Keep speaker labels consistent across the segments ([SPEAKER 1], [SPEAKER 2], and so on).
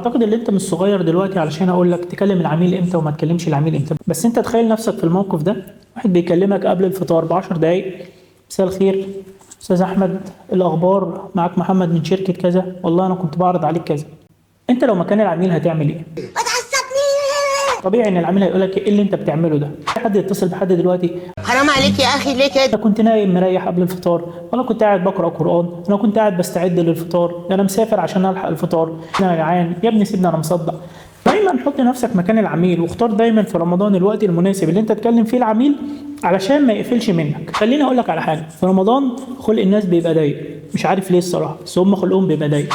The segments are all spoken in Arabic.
[SPEAKER 1] اعتقد ان انت مش صغير دلوقتي علشان اقول لك تكلم العميل امتى وما تكلمش العميل امتى، بس انت تخيل نفسك في الموقف ده. واحد بيكلمك قبل الفطار ب10 دقايق: مساء الخير استاذ احمد، الاخبار؟ معاك محمد من شركة كذا، والله انا كنت بعرض عليك كذا. انت لو مكان العميل هتعمل ايه؟
[SPEAKER 2] ما تعصبنيش.
[SPEAKER 1] طبيعي ان العميل هيقول لك ايه اللي انت بتعمله ده؟ في حد يتصل بحد دلوقتي:
[SPEAKER 2] حرام عليك يا اخي، ليه كده؟
[SPEAKER 1] انا كنت نايم مريح قبل الفطار، وانا كنت قاعد بقرا قران، انا كنت قاعد بستعد للفطار، انا مسافر عشان الحق الفطار، انا جعان يا ابني سيبني انا مصدع. دايما حط نفسك مكان العميل، واختار دايما في رمضان الوقت المناسب اللي انت تكلم فيه العميل علشان ما يقفلش منك. خليني اقول لك على حاجه: في رمضان خلق الناس بيبقى ضيق، مش عارف ليه الصراحه، بس هم خلقهم بيبقى ضيق.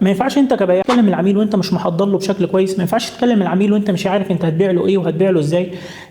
[SPEAKER 1] ما ينفعش انت كبياع تكلم العميل وانت مش محضر له بشكل كويس، ما ينفعش تكلم العميل وانت مش عارف انت هتبيع له ايه وهتبيع له ازاي،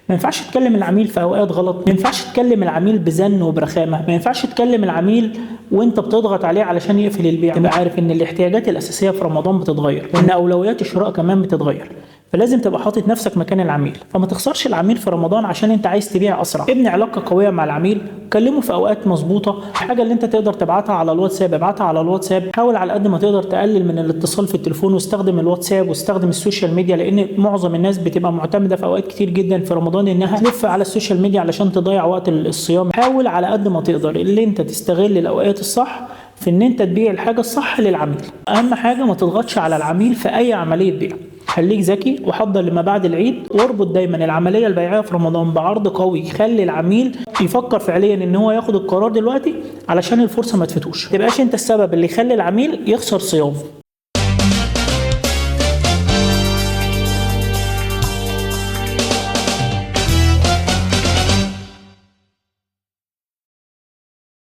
[SPEAKER 1] ما ينفعش تكلم العميل في اوقات غلط، ما ينفعش تكلم العميل بزن وبرخامه، ما ينفعش تكلم العميل وانت بتضغط عليه علشان يقفل البيع. تبقى عارف ان الاحتياجات الاساسيه في رمضان بتتغير، وان اولويات الشراء كمان بتتغير، فلازم تبقى حاطط نفسك مكان العميل. فما تخسرش العميل في رمضان عشان انت عايز تبيع اسرع. ابني علاقه قويه مع العميل، كلمه في اوقات مظبوطه. الحاجه اللي انت تقدر تبعتها على الواتساب ابعتها على الواتساب. حاول على قد ما تقدر تقلل من الاتصال في التليفون، واستخدم الواتساب واستخدم السوشيال ميديا، لان معظم الناس بتبقى معتمده في اوقات كتير جدا في رمضان انها تلف على السوشيال ميديا علشان تضيع وقت الصيام. حاول على قد ما تقدر اللي انت تستغل الاوقات الصح في ان انت تبيع الحاجه الصح للعميل. اهم حاجه ما تضغطش على العميل في اي عمليه بيع. خليك ذكي وحضر لما بعد العيد، واربط دايما العمليه البيعيه في رمضان بعرض قوي يخلي العميل يفكر فعليا ان هو ياخد القرار دلوقتي علشان الفرصه ما تفوتوش. ما تبقاش انت السبب اللي يخلي العميل يخسر صيام.